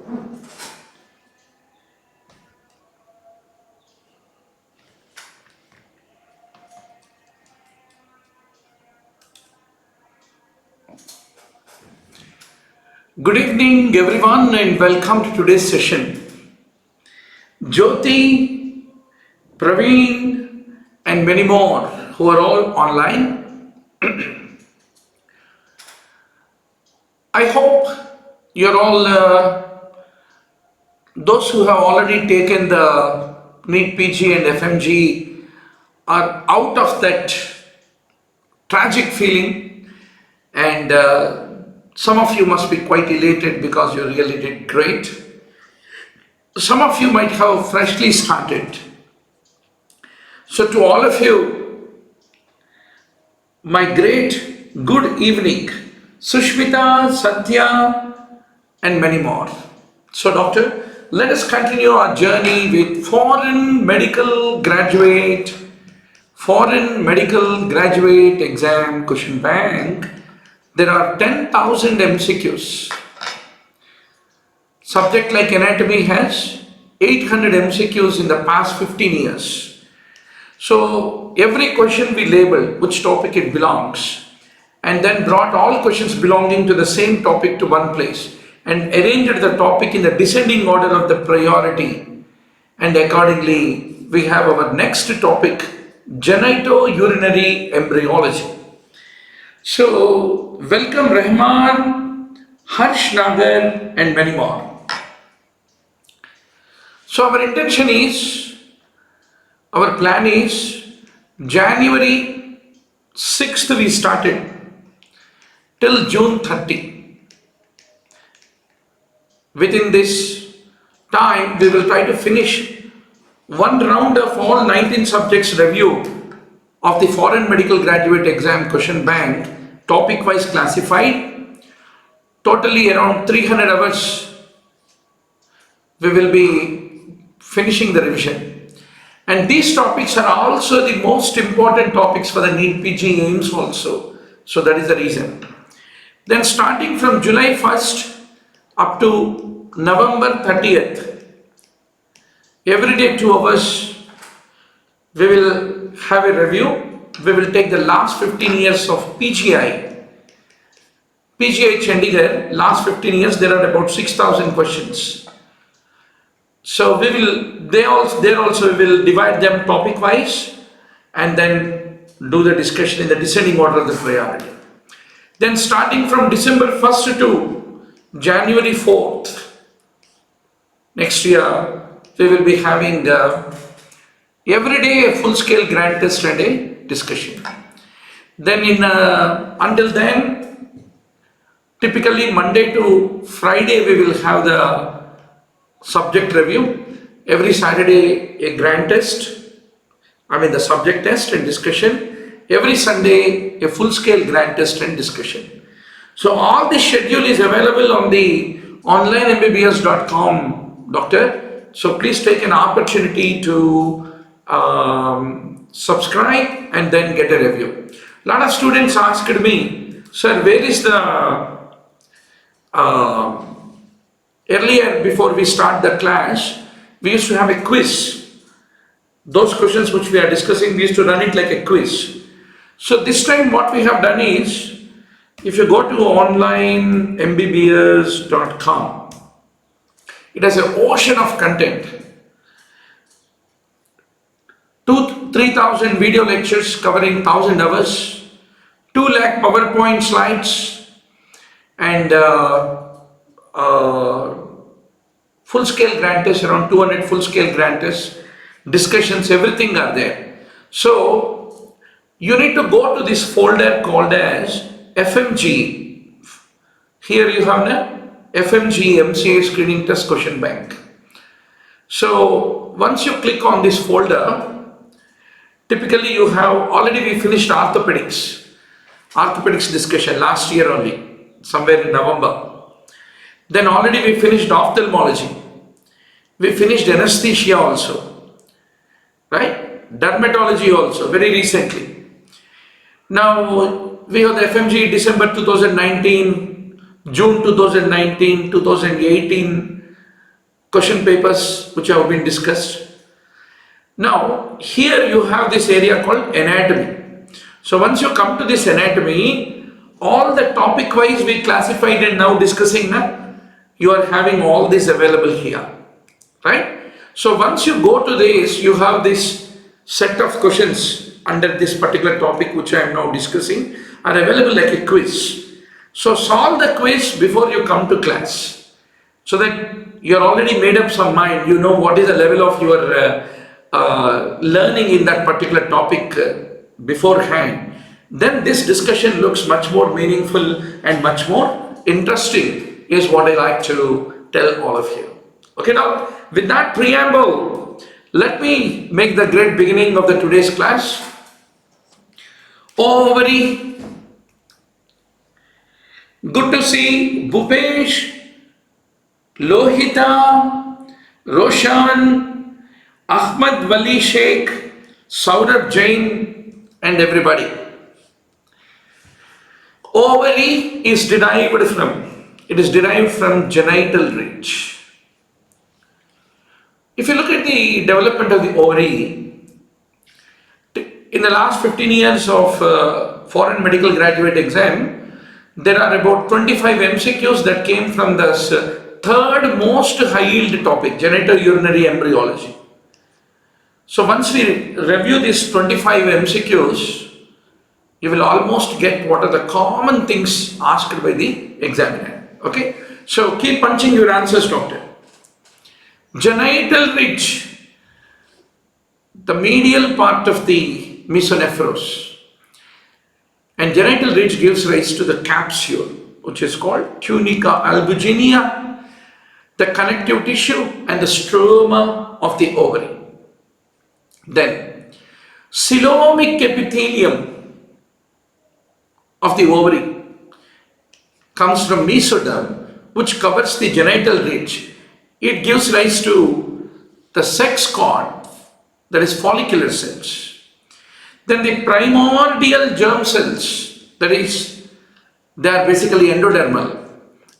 Good evening, everyone, and welcome to today's session. Jyoti, Praveen, and many more who are all online. I hope you're all, those who have already taken the NEET PG and FMGE are out of that tragic feeling, and some of you must be quite elated because you really did great. Some of you might have freshly started. So to all of you, my great good evening, Sushmita, Satya, and many more. So doctor, let us continue our journey with foreign medical graduate exam question bank. There are 10,000 MCQs. Subject like anatomy has 800 MCQs in the past 15 years. So every question we labeled which topic it belongs and then brought all questions belonging to the same topic to one place and arranged the topic in the descending order of the priority, and accordingly we have our next topic, Genitourinary embryology. So welcome Rahman, Harsh Nagar, and many more. So our intention is, our plan is, January 6th we started till June 30. Within this time we will try to finish one round of all 19 subjects review of the foreign medical graduate exam question bank, topic wise classified. Totally around 300 hours we will be finishing the revision, and these topics are also the most important topics for the NEET PG aims also, so that is the reason. Then starting from July 1st up to November 30th, every day 2 hours we will have a review. We will take the last 15 years of PGI Chandigarh, last 15 years there are about 6,000 questions. So we will, there also we will divide them topic wise and then do the discussion in the descending order of the priority. Then starting from December 1st to January 4th next year, we will be having every day a full scale grand test and a discussion. Then until then, typically Monday to Friday we will have the subject review. Every Saturday a grand test, the subject test and discussion. Every Sunday a full scale grand test and discussion. So all this schedule is available on the onlinembbs.com, doctor. So please take an opportunity to subscribe and then get a review. A lot of students asked me, sir, where is the earlier, before we start the class, we used to have a quiz. Those questions which we are discussing, we used to run it like a quiz. So this time what we have done is, if you go to onlinembbs.com, it has an ocean of content. 3,000 video lectures covering 1,000 hours, 2 lakh PowerPoint slides, and full-scale grant tests, around 200 full-scale grant tests, discussions, everything are there. So you need to go to this folder called as FMGE. Here you have the FMGE MCA screening test question bank. So once you click on this folder, typically you have already, we finished orthopedics discussion last year only, somewhere in November. Then already we finished ophthalmology. We finished anesthesia also, right? Dermatology also, very recently. Now we have the FMGE December 2019, June 2019, 2018, question papers which have been discussed. Now, here you have this area called anatomy. So once you come to this anatomy, all the topic wise we classified and now discussing now, you are having all this available here, right? So once you go to this, you have this set of questions under this particular topic which I am now discussing are available like a quiz. So solve the quiz before you come to class, so that you are already made up some mind, you know what is the level of your learning in that particular topic beforehand. Then this discussion looks much more meaningful and much more interesting is what I like to tell all of you. Okay, now with that preamble, let me make the great beginning of the today's class. Ovary. Good to see Bhupesh, Lohita, Roshan, Ahmad Wali Sheikh, Saurabh Jain and everybody. Ovary is derived from genital ridge. If you look at the development of the ovary, in the last 15 years of foreign medical graduate exam, there are about 25 MCQs that came from the third most high yield topic, genitourinary embryology. So once we review these 25 MCQs, you will almost get what are the common things asked by the examiner. Okay, so keep punching your answers, doctor. Genital ridge, the medial part of the mesonephros, and genital ridge gives rise to the capsule, which is called tunica albuginea, the connective tissue and the stroma of the ovary. Then coelomic epithelium of the ovary comes from mesoderm, which covers the genital ridge. It gives rise to the sex cord, that is follicular cells. Then the primordial germ cells, that is, they are basically endodermal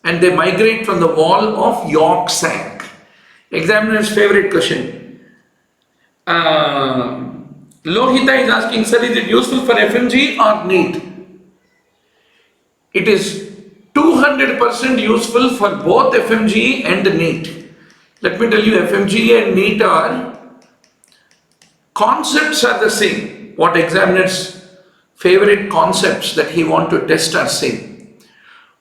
and they migrate from the wall of yolk sac. Examiner's favorite question. Lohita is asking, sir, is it useful for FMGE or NEET? It is 200% useful for both FMGE and NEET. Let me tell you, FMGE and NEET are, concepts are the same. What examiner's favorite concepts that he want to test are same.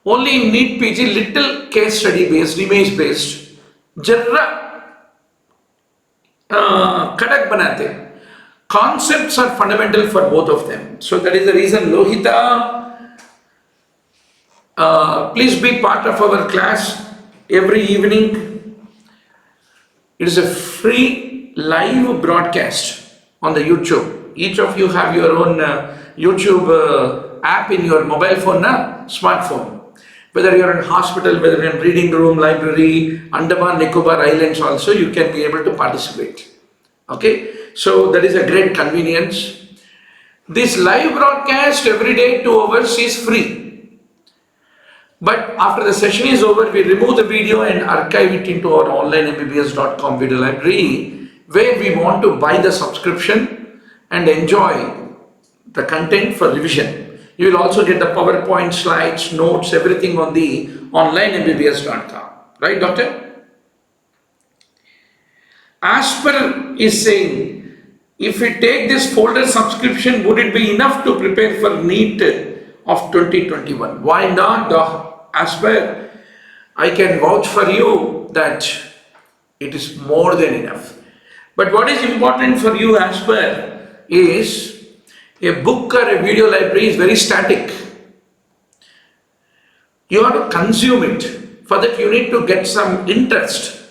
Only in NEET PG, little case study based, image based, jarra kadak banate. Concepts are fundamental for both of them. So that is the reason, Lohita, please be part of our class every evening. It is a free live broadcast on the YouTube. Each of you have your own YouTube app in your mobile phone, smartphone. Whether you're in hospital, whether you're in reading room, library, Andaman Nicobar Islands also, you can be able to participate. Okay, so that is a great convenience. This live broadcast every day 2 hours is free. But after the session is over, we remove the video and archive it into our onlinembbs.com video library, where we want to buy the subscription and enjoy the content for revision. You will also get the PowerPoint slides, notes, everything on the onlinembbs.com. Right, doctor? Asper is saying, if we take this folder subscription, would it be enough to prepare for NEET of 2021? Why not, Asper? I can vouch for you that it is more than enough. But what is important for you, Asper, is a book or a video library is very static. You have to consume it. For that you need to get some interest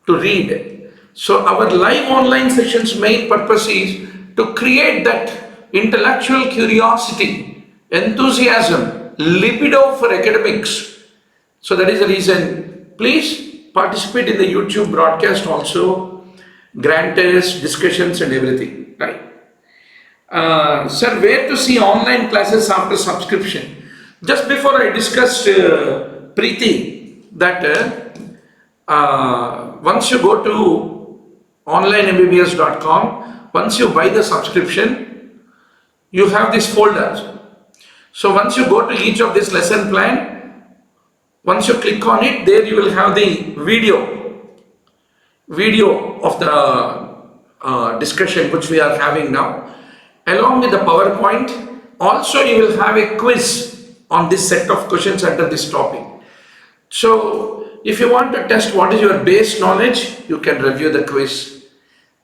to read. So our live online sessions main purpose is to create that intellectual curiosity, enthusiasm, libido for academics. So that is the reason, please participate in the YouTube broadcast also, grand tests, discussions and everything, right? Sir, where to see online classes after subscription? Just before I discussed, Preeti, that once you go to onlinemmbbs.com, once you buy the subscription, you have this folder. So once you go to each of this lesson plan, once you click on it, there you will have the video of the discussion which we are having now, along with the PowerPoint. Also, you will have a quiz on this set of questions under this topic. So, if you want to test what is your base knowledge, you can review the quiz.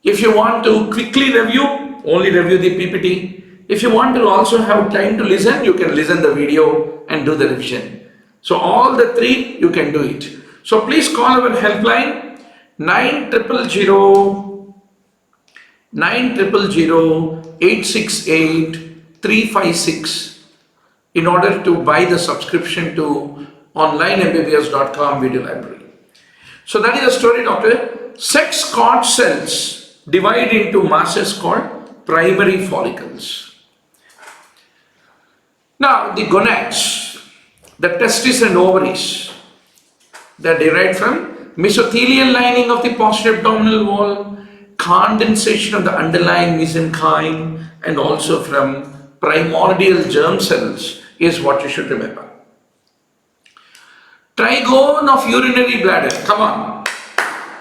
If you want to quickly review, only review the PPT. If you want to also have time to listen, you can listen the video and do the revision. So, all the three, you can do it. So, please call our helpline 9000868 in order to buy the subscription to onlinemmbbs.com video library. So that is the story, doctor. Sex cord cells divide into masses called primary follicles. Now the gonads, the testes and ovaries, they are derived from mesothelial lining of the posterior abdominal wall, condensation of the underlying mesenchyme, and also from primordial germ cells is what you should remember. Trigone of urinary bladder. Come on.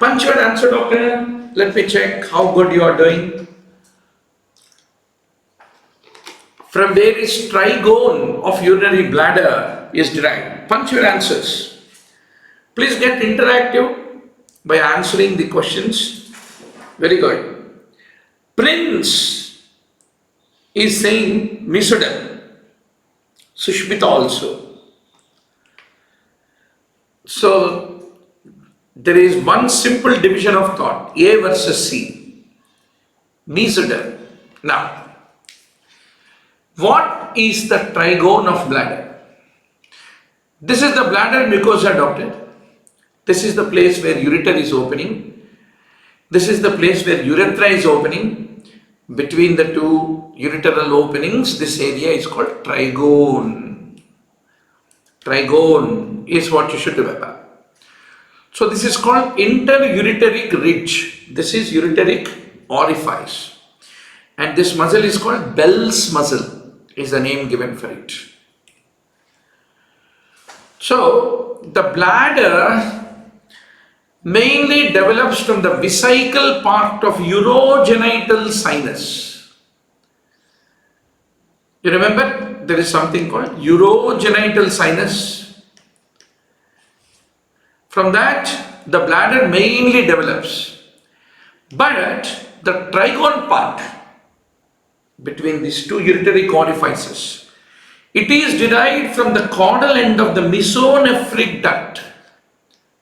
Punch your answer, doctor. Let me check how good you are doing. From where is trigone of urinary bladder is derived? Punch your answers. Please get interactive by answering the questions. Very good. Prince is saying mesoderm. Sushmita also. So there is one simple division of thought, A versus C. Mesoderm. Now, what is the trigone of bladder? This is the bladder mucosa, doctor. This is the place where ureter is opening. This is the place where urethra is opening. Between the two ureteral openings, this area is called trigone. Trigone is what you should remember. So this is called interureteric ridge. This is ureteric orifice. And this muscle is called Bell's muscle, is the name given for it. So the bladder mainly develops from the vesical part of urogenital sinus. You remember there is something called urogenital sinus. From that the bladder mainly develops. But the trigone part between these two ureteric orifices, it is derived from the caudal end of the mesonephric duct.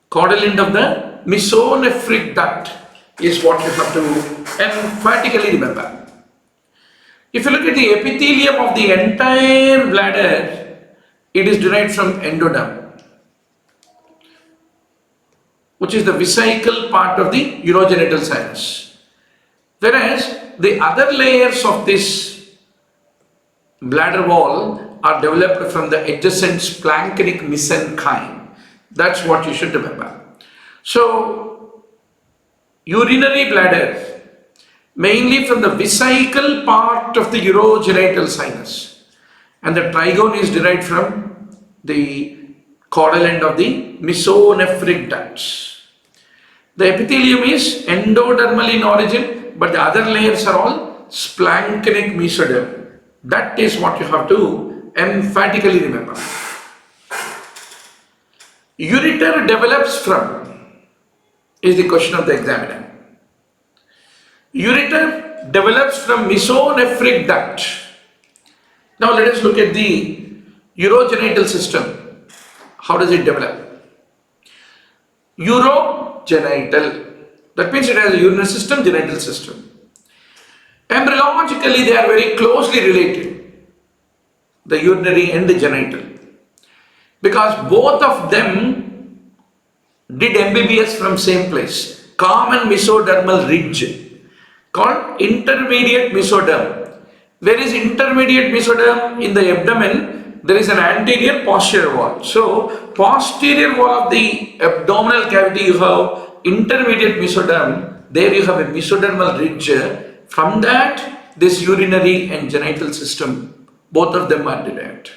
Caudal end of the mesonephric duct is what you have to emphatically remember. If you look at the epithelium of the entire bladder, it is derived from endoderm, which is the vesical part of the urogenital sinus. Whereas the other layers of this bladder wall are developed from the adjacent splanchnic mesenchyme. That's what you should remember. So, urinary bladder, mainly from the vesical part of the urogenital sinus, and the trigone is derived from the caudal end of the mesonephric ducts. The epithelium is endodermal in origin, but the other layers are all splanchnic mesoderm. That is what you have to emphatically remember. Ureter develops from is the question of the examiner. Ureter develops from mesonephric duct. Now let us look at the urogenital system. How does it develop? Urogenital. That means it has a urinary system, genital system. Embryologically, they are very closely related, the urinary and the genital, because both of them did MBBS from same place, common mesodermal ridge called intermediate mesoderm. Where is intermediate mesoderm? In the abdomen, there is an anterior posterior wall. So posterior wall of the abdominal cavity you have intermediate mesoderm, there you have a mesodermal ridge. From that, this urinary and genital system, both of them are derived.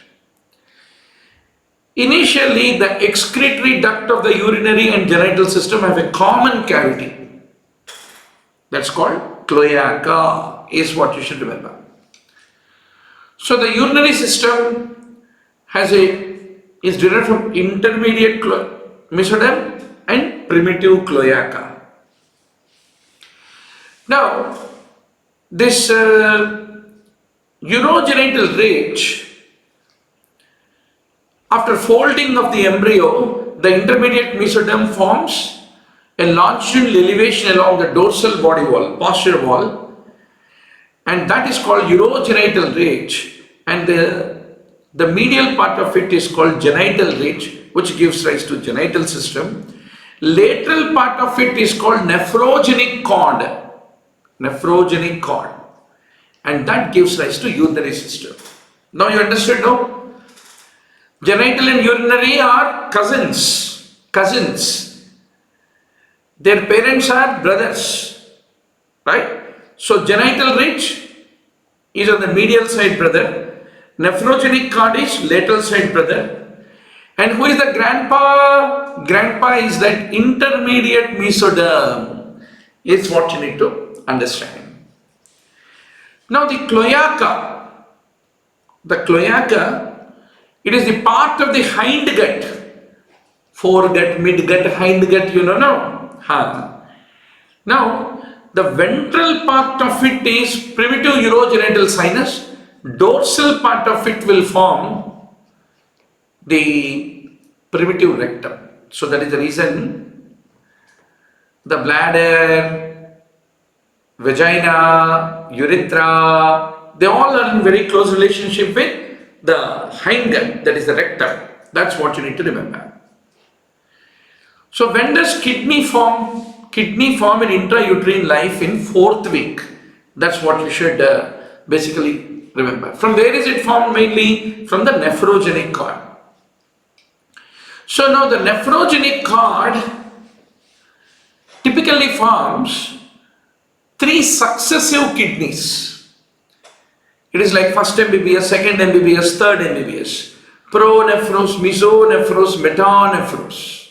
Initially, the excretory duct of the urinary and genital system have a common cavity. That's called cloaca, is what you should remember. So the urinary system is derived from intermediate mesoderm and primitive cloaca. Now, this urogenital ridge, after folding of the embryo, the intermediate mesoderm forms a longitudinal elevation along the dorsal body wall, posterior wall, and that is called urogenital ridge, and the medial part of it is called genital ridge, which gives rise to genital system. Lateral part of it is called nephrogenic cord, and that gives rise to urinary system. Now you understood, no? Genital and urinary are cousins. Their parents are brothers, right? So genital ridge is on the medial side brother, nephrogenic cord is lateral side brother, and who is the grandpa? Grandpa is that intermediate mesoderm, is what you need to understand. Now the cloaca, it is the part of the hindgut, foregut, midgut, hindgut, you know now. Now, the ventral part of it is primitive urogenital sinus, dorsal part of it will form the primitive rectum. So that is the reason the bladder, vagina, urethra, they all are in very close relationship with the hindgut, that is the rectum. That's what you need to remember. So when does kidney form? Kidney form in intrauterine life in 4th week. That's what you should basically remember. From where is it formed? Mainly from the nephrogenic cord. So now the nephrogenic cord typically forms 3 successive kidneys. It is like first MBBS, second MBBS, third MBBS. Pronephros, mesonephros, metanephros.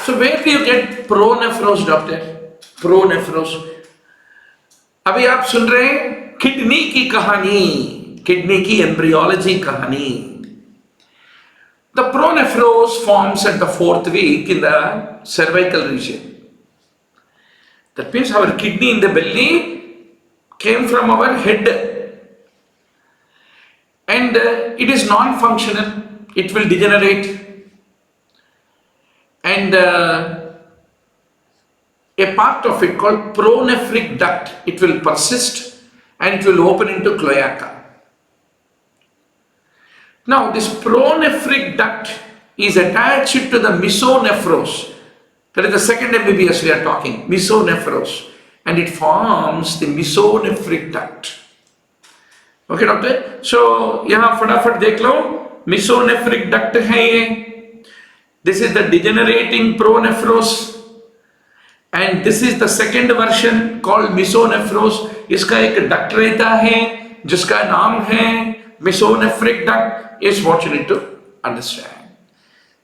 So where do you get pronephros, doctor? Pronephros. अभी आप सुन रहे हैं kidney की कहानी, kidney की embryology कहानी. The pronephros forms at the 4th week in the cervical region. That means our kidney in the belly came from our head, and it is non-functional, it will degenerate, and a part of it called pronephric duct, it will persist and it will open into cloaca. Now this pronephric duct is attached to the mesonephros, that is the second MBBS we are talking, mesonephros, and it forms the mesonephric duct. Okay doctor, so यहाँ फटाफट देख लो, mesonephric duct है ये. This is the degenerating pronephros, and this is the second version called mesonephros. इसका एक duct रहता है जिसका नाम है mesonephric duct, is what you need to understand.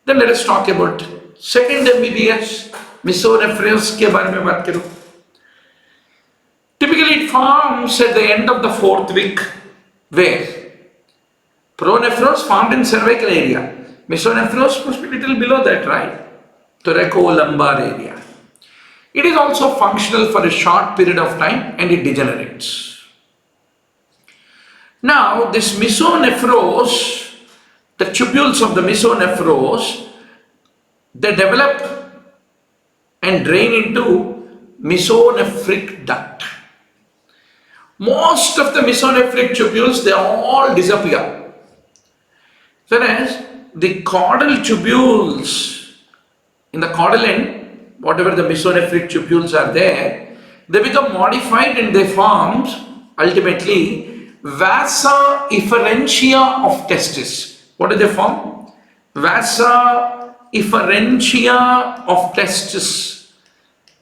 Then let us talk about second MBBS, mesonephros के बारे में बात करूँ. Typically it forms at the end of the 4th week, where pronephros formed in cervical area. Mesonephros must be little below that, right? Thoracolumbar area. It is also functional for a short period of time and it degenerates. Now this mesonephros, the tubules of the mesonephros, they develop and drain into mesonephric duct. Most of the mesonephric tubules, they all disappear. Whereas the caudal tubules, in the caudal end, whatever the mesonephric tubules are there, they become modified and they form ultimately vasa efferentia of testis. What do they form? Vasa efferentia of testis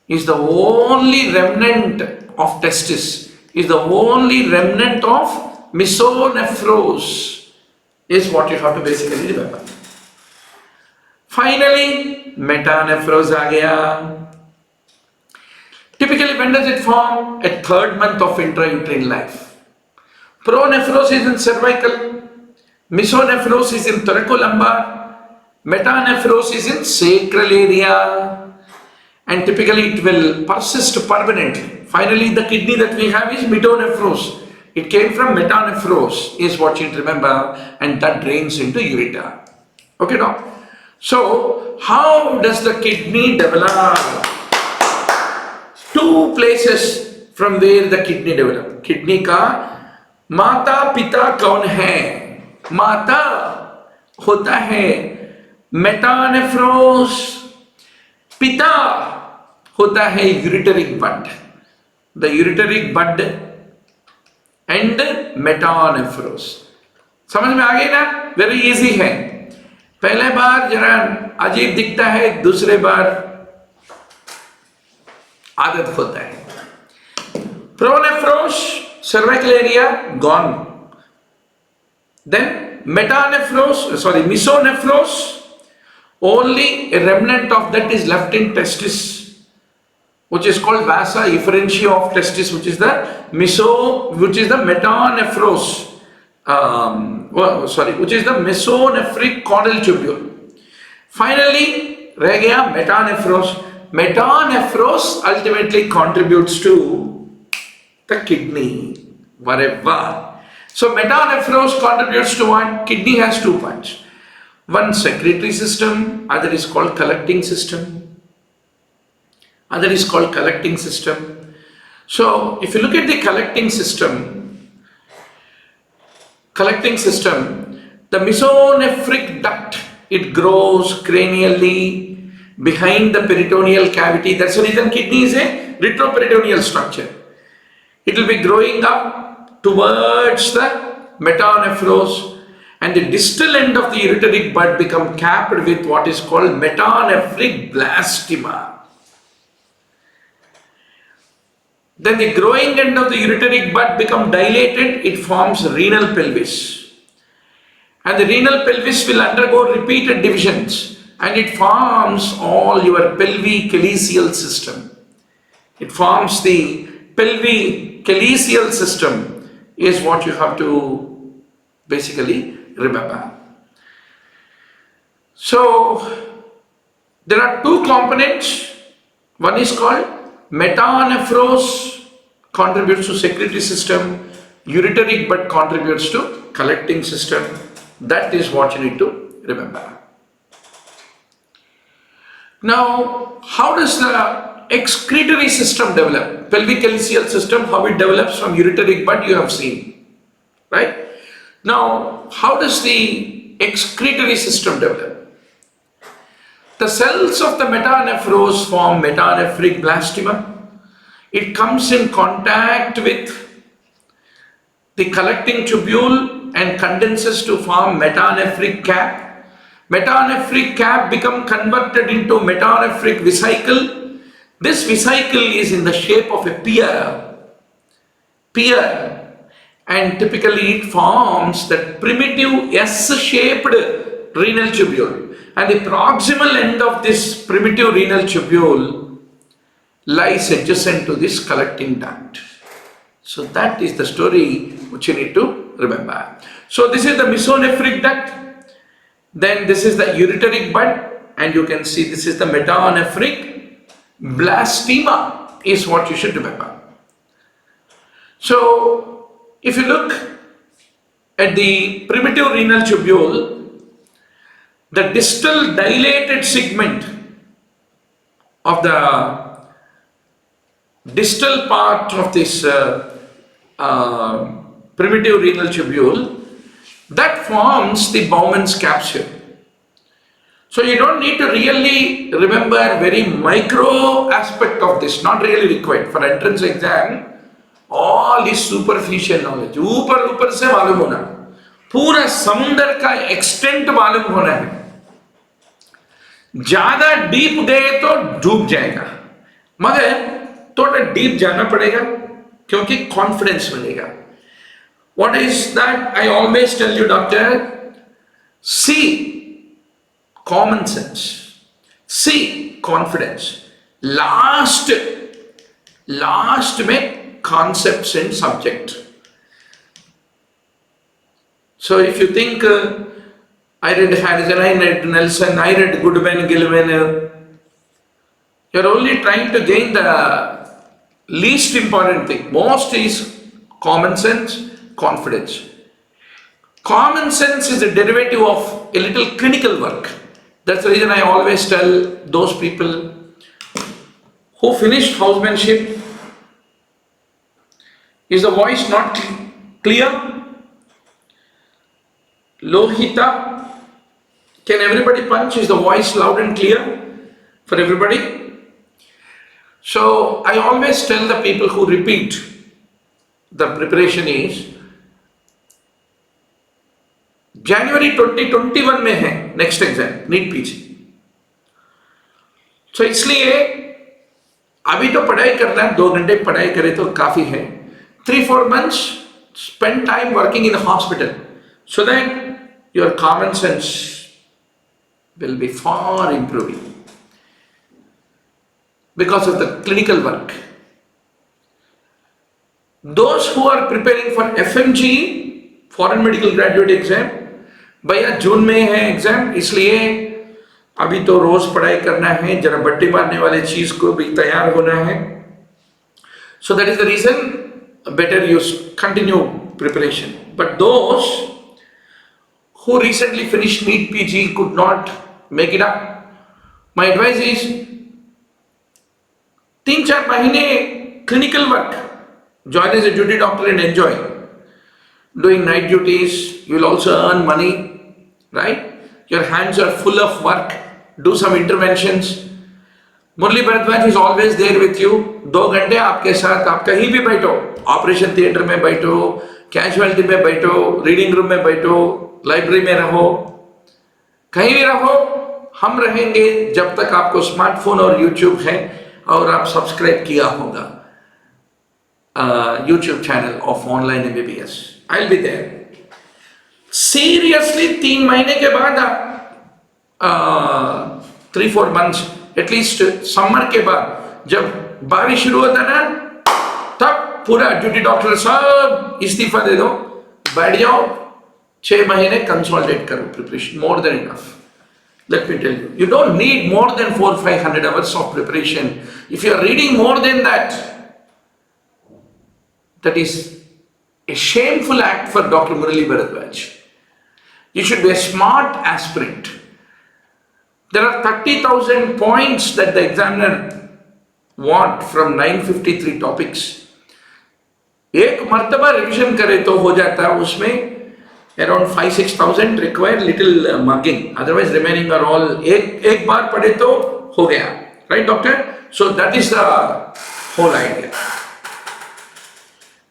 is the only remnant of testis, is the only remnant of mesonephros, is what you have to basically remember. Finally, metanephros aa gaya. Typically, when does it form? At third month of intrauterine life. Pronephros is in cervical, mesonephros is in thoracolumbar, metanephros is in sacral area, and typically it will persist permanently. Finally, the kidney that we have is metonephros. It came from metanephros, is what you need to remember, and that drains into ureter. Okay, now? So, how does the kidney develop? Two places from where the kidney develop. Kidney का माता पिता कौन है? माता होता है मेटानेफ्रोस, पिता होता है यूरिटरिक बड. The यूरिटरिक bud and मेटानेफ्रोस. समझ में आ गई ना? वेरी इजी है. पहले बार जरा अजीब दिखता है, दूसरे बार आदत होता है. Pronephros, cervical area gone. Then mesonephros, only a remnant of that is left in testis, which is called vasa efferentia of testis, which is the metanephros. Which is the mesonephric caudal tubule. Finally, reh gaya metanephros. Metanephros ultimately contributes to the kidney. Whatever. So metanephros contributes to what? Kidney has two parts. One secretory system, other is called collecting system. So if you look at the collecting system, the mesonephric duct, it grows cranially behind the peritoneal cavity. That's the reason kidney is a retroperitoneal structure. It will be growing up towards the metanephros, and the distal end of the ureteric bud become capped with what is called metanephric blastema. Then the growing end of the ureteric bud become dilated, it forms renal pelvis. And the renal pelvis will undergo repeated divisions, and it forms all your pelvic-calyceal system. It forms the pelvic-calyceal system, is what you have to basically remember. So, there are two components. One is called metanephros, contributes to secretory system. Ureteric bud contributes to collecting system. That is what you need to remember. Now, how does the excretory system develop? Pelvic-calyceal system, how it develops from ureteric bud, you have seen, right? Now, how does the excretory system develop? The cells of the metanephros form metanephric blastema. It comes in contact with the collecting tubule and condenses to form metanephric cap. Metanephric cap become converted into metanephric vesicle. This vesicle is in the shape of a pear, and typically it forms that primitive S-shaped renal tubule, and the proximal end of this primitive renal tubule lies adjacent to this collecting duct. So that is the story which you need to remember. So this is the mesonephric duct. Then this is the ureteric bud, and you can see this is the metanephric blastema, is what you should remember. So if you look at the primitive renal tubule, the distal dilated segment of the distal part of this primitive renal tubule, that forms the Bowman's capsule. So you don't need to really remember very micro aspect of this, not really required. For entrance exam, all is superficial knowledge. ऊपर से मालूम होना, पूरा समुंदर का extent मालूम होना है. ज्यादा डीप गए तो डूब जाएगा, मगर थोड़ा डीप जाना पड़ेगा क्योंकि कॉन्फिडेंस मिलेगा. What is that? I always tell you, doctor, see common sense, see confidence, last में concepts and subject. So if you think I read Harrison, I read Nelson, I read Goodman, Gilman, you're only trying to gain the least important thing. Most is common sense, confidence. Common sense is a derivative of a little clinical work. That's the reason I always tell those people who finished housemanship, is the voice not clear? Lohita, can everybody punch? Is the voice loud and clear for everybody? So I always tell the people who repeat, the preparation is January 2021 में है next exam, NEET PG. So इसलिए अभी तो पढ़ाई करना है, 2 घंटे पढ़ाई करें तो काफी है. 3-4 months spend time working in the hospital so that your common sense will be far improving because of the clinical work. Those who are preparing for FMGE, foreign medical graduate exam, भैया जून में है exam, इसलिए अभी तो रोज पढ़ाई करना है, जरा बट्टी मारने वाले चीज को भी तैयार होना है. So that is the reason better you continue preparation. But those who recently finished NEET PG could not make it up, my advice is 3-4 महीने clinical work, join as a duty doctor and enjoy. Doing night duties, you will also earn money, right? Your hands are full of work, do some interventions. Murali Bharadwaj is always there with you. 2 घंटे आपके साथ, आप कहीं भी बैठो, operation theatre में बैठो, casualty में बैठो, रीडिंग रूम में बैठो, लाइब्रेरी में रहो, कहीं भी रहो, हम रहेंगे जब तक आपको स्मार्टफोन और यूट्यूब है और आप सब्सक्राइब किया होगा YouTube channel of online MBBS. I'll be there. Seriously, 3 महीने के बाद 3-4 months, at least समर के बाद जब बारिश शुरू होता ना, तब पूरा ड्यूटी डॉक्टर सब इस्तीफा दे दो, बैठ जाओ, 6 महीने कंसोलिडेट करो preparation, more than enough. Let me tell you, you don't need more than 400-500 hours of preparation. If you are reading more than that, that is a shameful act for Dr. Murali Bharadwaj. You should be a smart aspirant. There are 30,000 points that the examiner want from 953 topics. एक मर्तबा revision करे तो हो जाता है, उसमें around 5-6,000 require little marking. Otherwise remaining are all एक बार पढ़े तो हो गया. Right, doctor? So that is the whole idea.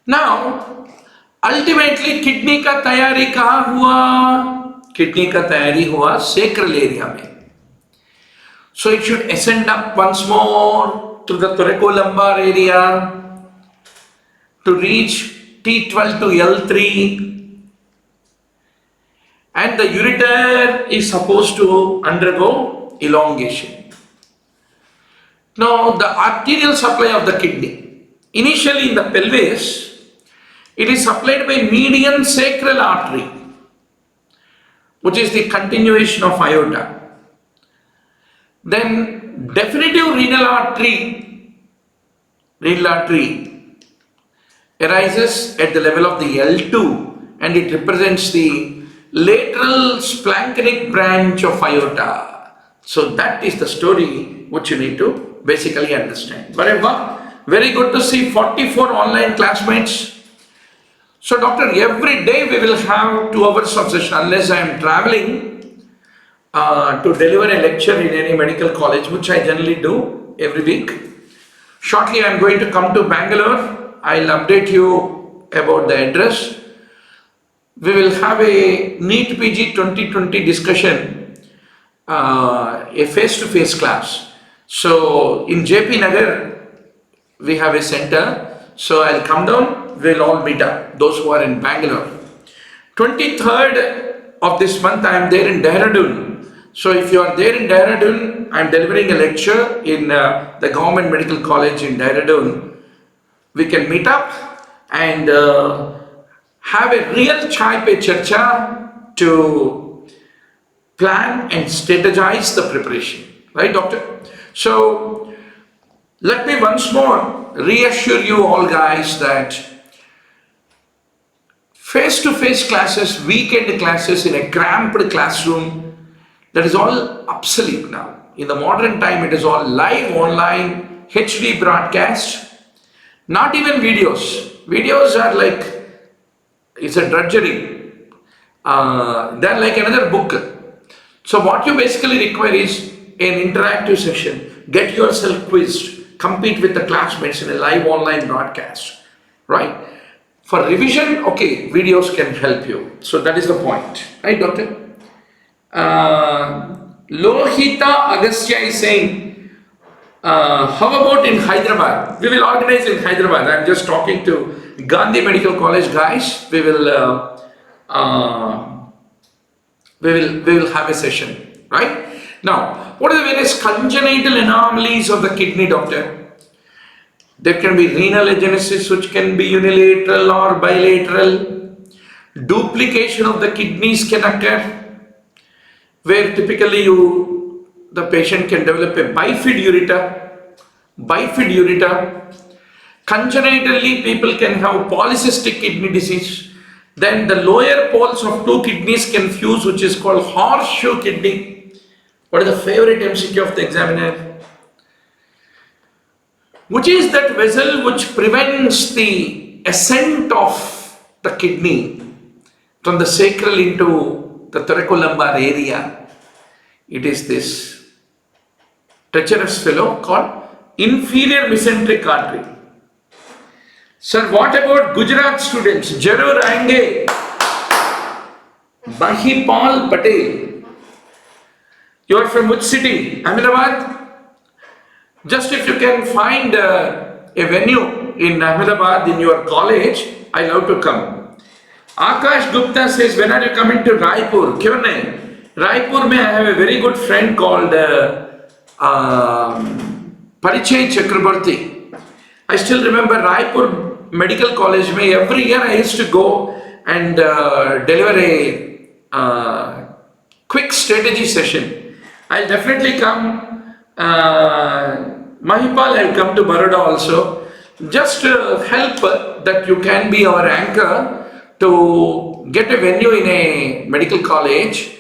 Now, ultimately kidney का तैयारी कहाँ हुआ? किडनी का तैयारी हुआ sacral एरिया में. So it should ascend up once more to the thoracolumbar area to reach T12 to L3, and the ureter is supposed to undergo elongation. Now the arterial supply of the kidney, initially in the pelvis, it is supplied by median sacral artery, which is the continuation of aorta. Then definitive renal artery arises at the level of the L2, and it represents the lateral splanchnic branch of aorta. So that is the story which you need to basically understand. Whatever, very good to see 44 online classmates. So doctor, every day we will have 2 hours of session unless I am traveling to deliver a lecture in any medical college, which I generally do every week. Shortly I am going to come to Bangalore. I'll update you about the address. We will have a NEET PG 2020 discussion a face-to-face class. So in JP Nagar, we have a center. So I'll come down, we'll all meet up, those who are in Bangalore. 23rd of this month, I am there in Dehradun. So if you are there in Dehradun, I am delivering a lecture in the Government Medical College in Dehradun. We can meet up and have a real chai pe charcha to plan and strategize the preparation. Right, doctor? So let me once more reassure you all guys that face-to-face classes, weekend classes in a cramped classroom, that is all obsolete now. In the modern time, it is all live, online, HD broadcast, not even videos. Videos are like, it's a drudgery. They're like another book. So what you basically require is an interactive session. Get yourself quizzed, compete with the classmates in a live online broadcast, right? For revision, okay, videos can help you. So that is the point, right, doctor? Lohita Agastya is saying, how about in Hyderabad? We will organize in Hyderabad. I'm just talking to Gandhi Medical College guys. We will have a session, right? Now, what are the various congenital anomalies of the kidney, doctor? There can be renal agenesis, which can be unilateral or bilateral. Duplication of the kidneys can occur, where typically the patient can develop a bifid ureter. Congenitally, people can have polycystic kidney disease. Then the lower poles of two kidneys can fuse, which is called horseshoe kidney. What is the favorite MCQ of the examiner? Which is that vessel which prevents the ascent of the kidney from the sacral into the thoracolumbar area. It is this treacherous fellow called inferior mesenteric artery. Sir, what about Gujarat students? Jarur Aenge, Mahipal Patel. You are from which city? Ahmedabad? Just if you can find a venue in Ahmedabad in your college, I love to come. Akash Gupta says, when are you coming to Raipur? Kyun nahi? Raipur mein I have a very good friend called Parichay Chakrabarti. I still remember Raipur Medical College mein every year I used to go and deliver a quick strategy session. I'll definitely come. Mahipal, I'll come to Baroda also. Just help that you can be our anchor to get a venue in a medical college.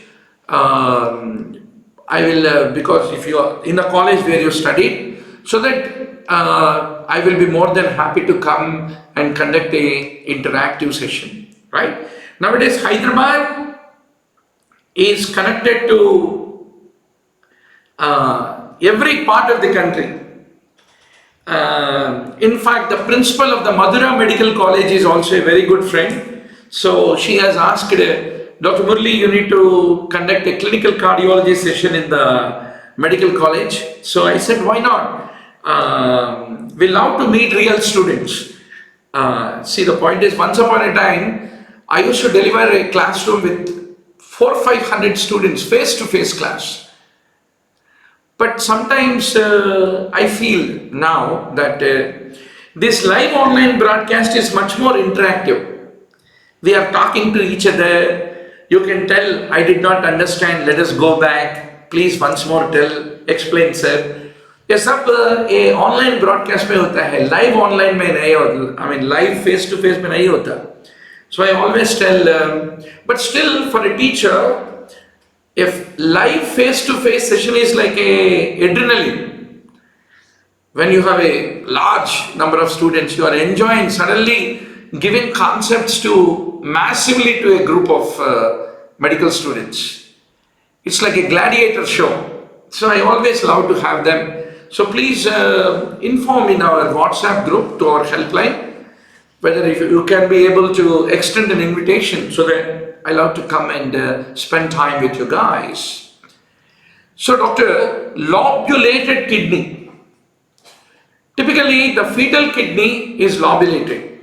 I will, because if you are in the college where you studied, so that I will be more than happy to come and conduct a interactive session, right? Nowadays, Hyderabad is connected to every part of the country. In fact, the principal of the Madura Medical College is also a very good friend. So she has asked, Dr. Murli, you need to conduct a clinical cardiology session in the medical college. So I said, why not? We love to meet real students. See, the point is, once upon a time, I used to deliver a classroom with 400-500 students, face-to-face class. But sometimes I feel now that this live online broadcast is much more interactive. We are talking to each other. You can tell, I did not understand, let us go back. Please once more tell, explain sir. ये सब ये online broadcast में होता है, live online में नहीं होता, I mean live face to face में नहीं होता. So I always tell, but still for a teacher, if live face-to-face session is like a adrenaline, when you have a large number of students, you are enjoying suddenly giving concepts to massively to a group of medical students. It's like a gladiator show. So I always love to have them. So please inform in our WhatsApp group to our helpline whether if you can be able to extend an invitation so that I love to come and spend time with you guys. So doctor, lobulated kidney. Typically the fetal kidney is lobulated.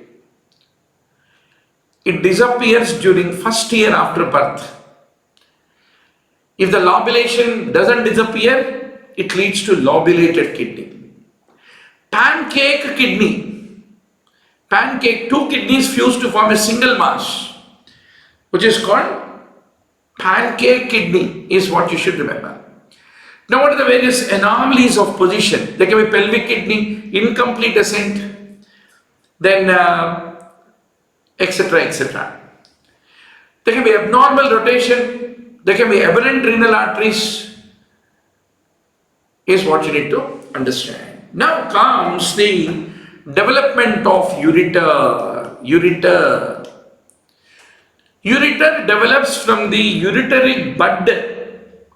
It disappears during first year after birth. If the lobulation doesn't disappear, it leads to lobulated kidney. Pancake kidney. Pancake, two kidneys fused to form a single mass, which is called pancake kidney, is what you should remember. Now what are the various anomalies of position? There can be pelvic kidney, incomplete ascent, then etc. etc. There can be abnormal rotation, there can be aberrant renal arteries, is what you need to understand. Now comes the development of ureter. Ureter develops from the ureteric bud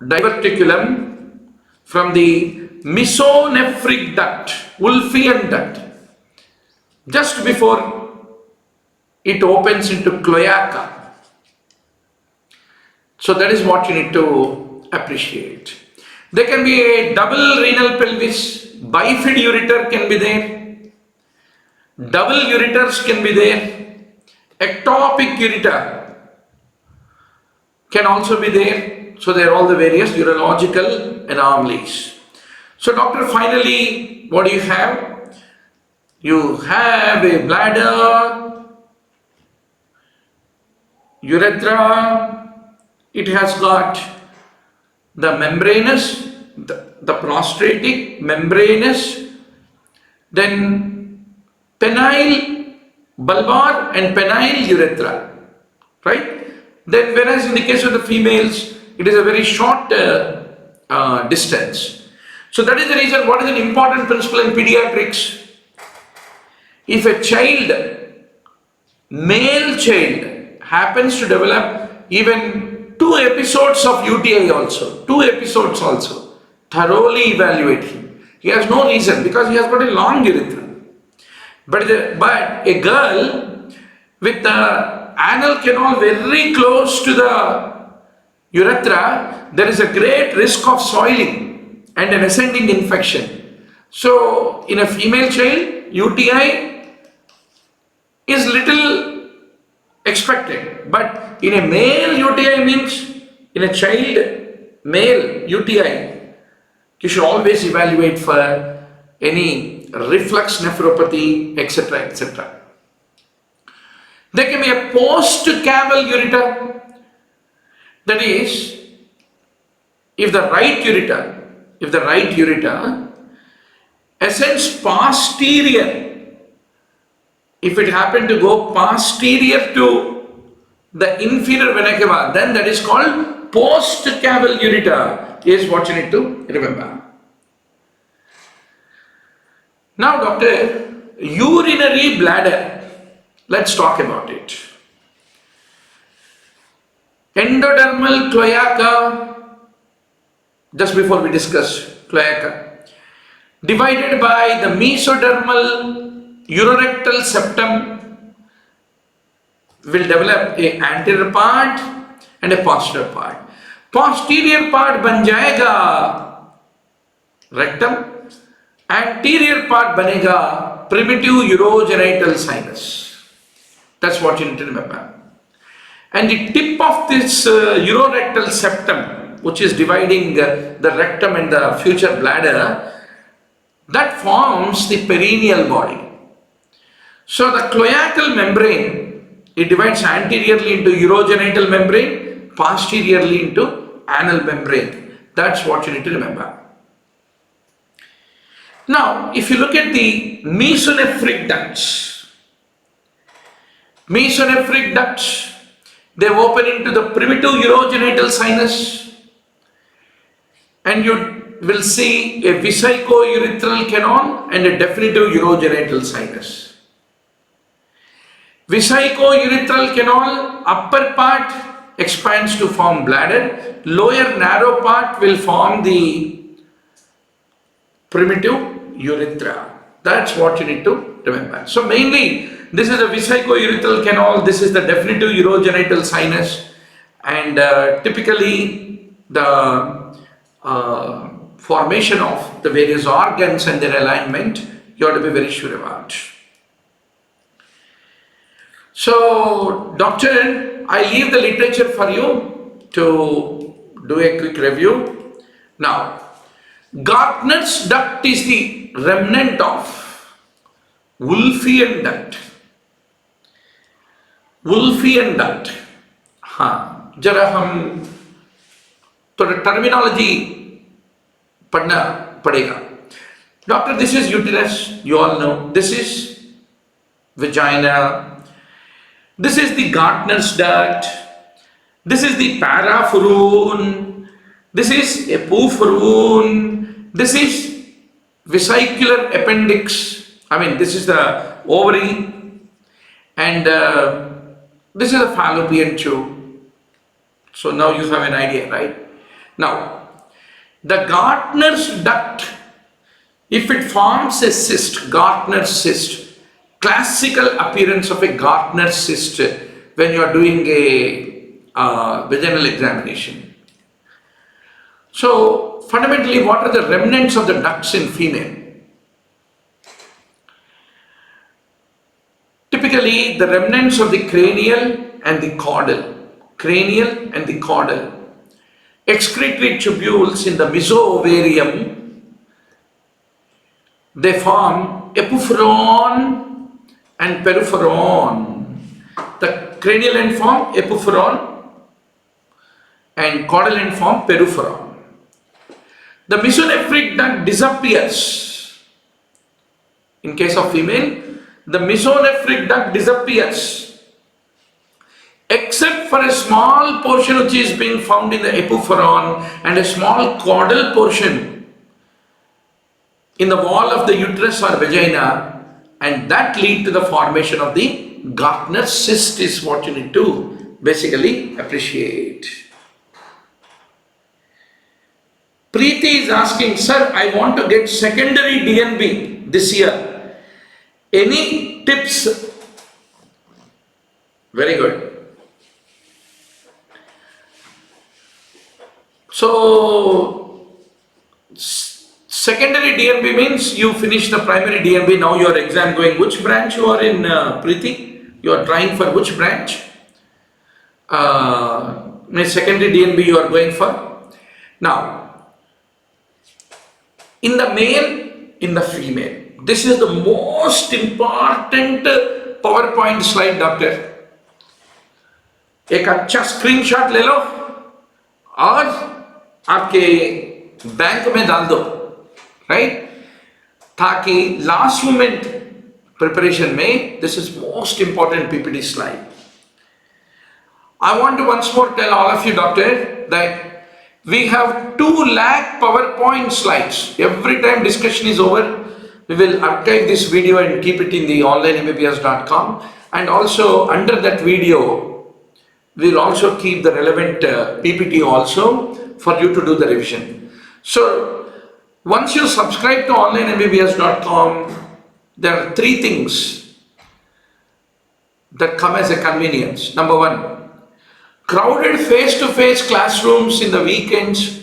diverticulum, from the mesonephric duct, Wolffian duct, just before it opens into cloaca. So that is what you need to appreciate. There can be a double renal pelvis, bifid ureter can be there, double ureters can be there, ectopic ureter can also be there. So they are all the various urological anomalies. So doctor, finally what do you have? You have a bladder, urethra, it has got the membranous, the prostratic, membranous, then penile, bulbar and penile urethra, right? Then whereas in the case of the females, it is a very short distance. So that is the reason, what is an important principle in pediatrics? If a child, male child, happens to develop even 2 episodes of UTI also, thoroughly evaluate him. He has no reason because he has got a long urethra. But a girl with the anal canal very close to the urethra, there is a great risk of soiling and an ascending infection. So in a female child, UTI is little expected, but in a male UTI means, in a child male UTI, you should always evaluate for any reflux nephropathy, etc. etc. There can be a post-caval ureter. That is, if the right ureter ascends posterior, if it happened to go posterior to the inferior vena cava, then that is called post-caval ureter, is what you need to remember. Now doctor, urinary bladder, let's talk about it. Endodermal cloaca, just before we discuss cloaca, divided by the mesodermal urorectal septum, will develop a anterior part and a posterior part. Posterior part ban jayega rectum, anterior part banega primitive urogenital sinus. That's what you need to remember. And the tip of this urorectal septum, which is dividing the rectum and the future bladder, that forms the perineal body. So the cloacal membrane, it divides anteriorly into urogenital membrane, posteriorly into anal membrane. That's what you need to remember. Now, if you look at the mesonephric ducts, they open into the primitive urogenital sinus, and you will see a vesico-urethral canal and a definitive urogenital sinus. Vesico-urethral canal, upper part expands to form bladder, lower narrow part will form the primitive urethra. That's what you need to remember. So mainly, this is the vesico-urethral canal, this is the definitive urogenital sinus, and typically the formation of the various organs and their alignment, you have to be very sure about. So, doctor, I leave the literature for you to do a quick review. Now, Gartner's duct is the remnant of Wolffian duct. Wolffian duct. हाँ, जरा हम थोड़ा terminology पढ़ना पड़ेगा. Doctor, this is uterus, you all know. This is vagina. This is the Gartner's duct. This is the parafuron. This is epifuron. This is vesicular appendix. I mean, this is the ovary. And this is a fallopian tube. So now you have an idea, right? Now, the Gartner's duct, if it forms a cyst, Gartner's cyst, classical appearance of a Gartner's cyst when you are doing a vaginal examination. So, fundamentally, what are the remnants of the ducts in female? Typically, the remnants of the cranial and the caudal. Cranial and the caudal. Excretory tubules in the mesoovarium, they form epifuron and perifuron. The cranial end form epifuron and caudal end form perifuron. The mesonephric duct disappears. In case of female, the mesonephric duct disappears except for a small portion which is being found in the epifuron and a small caudal portion in the wall of the uterus or vagina, and that lead to the formation of the Gartner's cyst is what you need to basically appreciate. Preeti is asking, sir, I want to get secondary DNB this year. Any tips? Very good. So, secondary DNB means you finish the primary DNB, now your exam going. Which branch you are in, Preeti? You are trying for which branch? Secondary DNB you are going for. Now, in the male, in the female, this is the most important PowerPoint slide, doctor. एक अच्छा screenshot ले लो और आपके bank में डाल दो, right, ताकि last moment preparation में this is most important PPT slide. I want to once more tell all of you, doctor, that we have 2 lakh PowerPoint slides. Every time discussion is over, we will archive this video and keep it in the onlinemmbbs.com, and also under that video we will also keep the relevant PPT also for you to do the revision. So once you subscribe to onlinemmbbs.com, there are 3 things that come as a convenience. Number 1, crowded face-to-face classrooms in the weekends,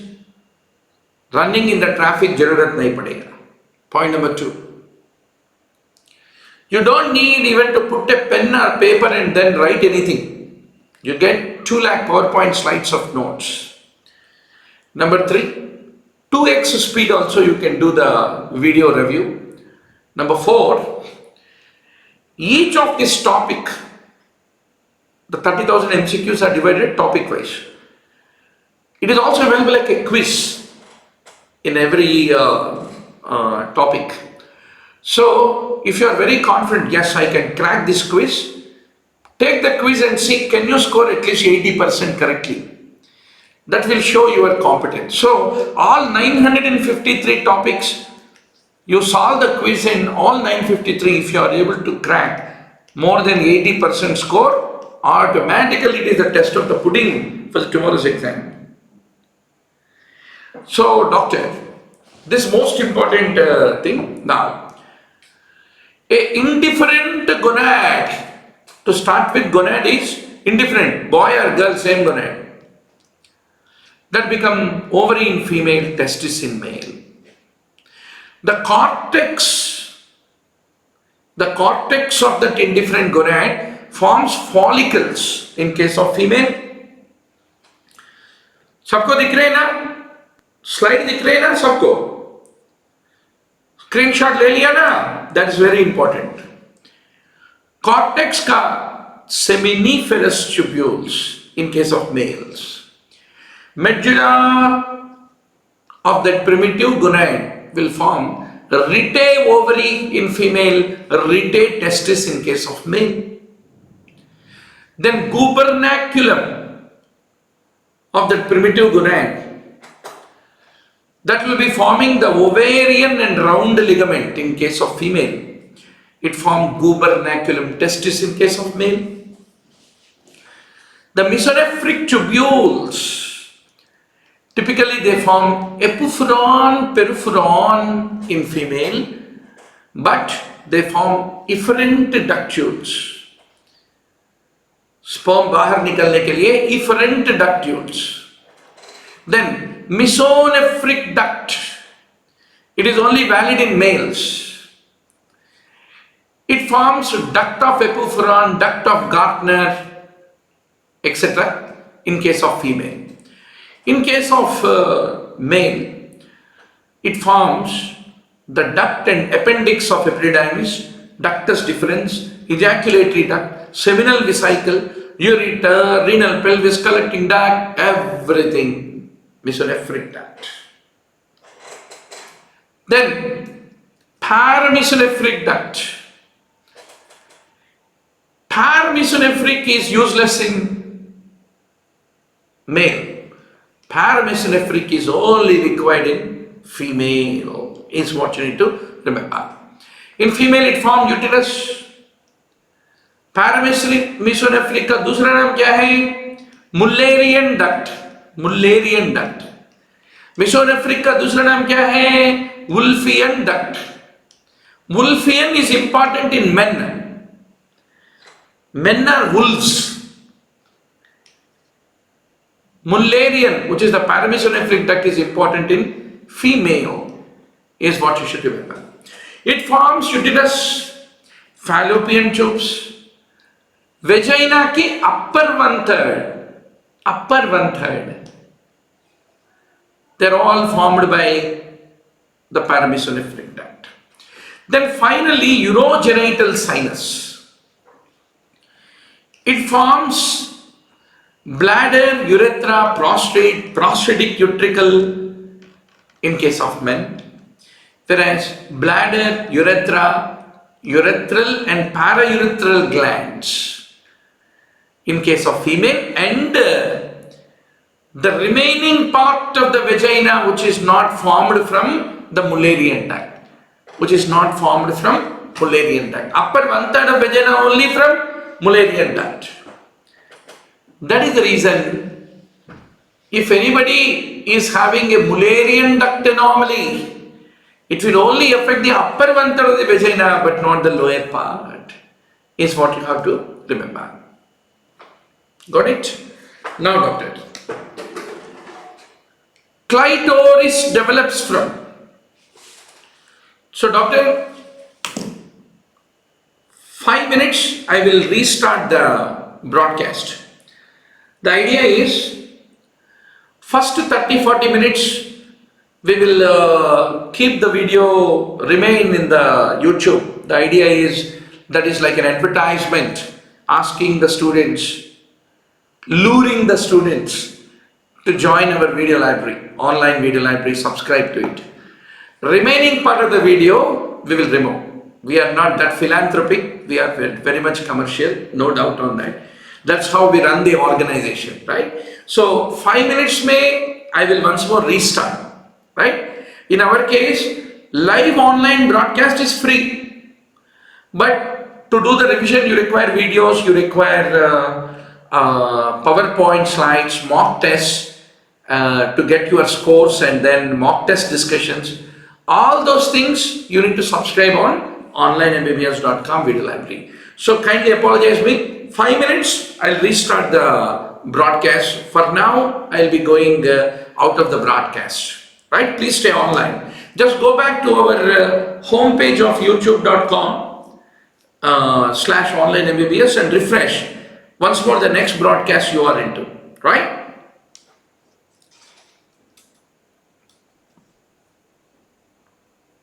running in the traffic, jarurat nahi padega. Point number 2, you don't need even to put a pen or paper and then write anything. You get 2 lakh PowerPoint slides of notes. Number 3, 2x speed also you can do the video review. Number 4, each of this topic, the 30,000 MCQs are divided topic wise. It is also available like a quiz in every topic. So if you are very confident, yes, I can crack this quiz, take the quiz and see, can you score at least 80% correctly? That will show your competence. So all 953 topics, you solve the quiz in all 953. If you are able to crack more than 80% score, automatically it is the test of the pudding for the tomorrow's exam. So doctor, this most important thing now, a indifferent gonad, to start with, gonad is indifferent, boy or girl, same gonad. that become ovary in female, testis in male. The cortex of the indifferent gonad forms follicles in case of female. सबको दिख रहे हैं ना? Slide दिख रहे हैं ना सबको? स्क्रीनशॉट ले लिया ना? That is very important. Cortex का seminiferous tubules in case of males. Medulla of that primitive gonad will form rete ovary in female, rete testis in case of male. Then gubernaculum of that primitive gonad, that will be forming the ovarian and round ligament in case of female. It forms gubernaculum testis in case of male. The mesonephric tubules, typically they form epiphyron, periphyron in female, but they form efferent ductules. Sperm बाहर निकलने के लिए efferent ductules. Then mesonephric duct, it is only valid in males. It forms duct of epiphyron, duct of Gartner, etc. in case of female. In case of male, it forms the duct and appendix of epididymis, ductus deferens, ejaculatory duct, seminal vesicle, ureter, renal, pelvis, collecting duct, everything, mesonephric duct. Then paramesonephric duct. Paramesonephric is useless in male. Paramesonephric is only required in female, is what you need to remember. In female it forms uterus. Paramesonephric का दूसरा नाम क्या है? Mullerian duct. Mullerian duct. Mesonephric का दूसरा नाम क्या है? Wolffian duct. Wolffian is important in men. Men are wolves. Mullerian, which is the paramesonephric duct, is important in female, is what you should remember. It forms uterus, fallopian tubes, vagina ki upper one third. They are all formed by the paramesonephric duct. Then finally, urogenital sinus. It forms bladder, urethra, prostate, prostatic utricle in case of men, whereas bladder, urethra, urethral and paraurethral glands in case of female, and the remaining part of the vagina which is not formed from the Mullerian duct, upper one third of vagina only from Mullerian duct. That is the reason, if anybody is having a Mullerian duct anomaly, it will only affect the upper one third of the vagina but not the lower part, is what you have to remember. Got it? Now doctor, clitoris develops from. So doctor, 5 minutes I will restart the broadcast. The idea is, first 30-40 minutes we will keep the video remain in the YouTube. The idea is, that is like an advertisement, asking the students, luring the students to join our video library, online video library, subscribe to it. Remaining part of the video we will remove. We are not that philanthropic, we are very much commercial, no doubt on that. That's how we run the organization, right? So 5 minutes I will once more restart, right? In our case, live online broadcast is free, but to do the revision you require videos, you require PowerPoint slides, mock tests to get your scores, and then mock test discussions. All those things you need to subscribe on onlinemmbbs.com video library. So kindly apologize me. 5 minutes, I'll restart the broadcast. For now, I'll be going out of the broadcast. Right? Please stay online. Just go back to our homepage of youtube.com /online MBBS and refresh once more the next broadcast you are into. Right?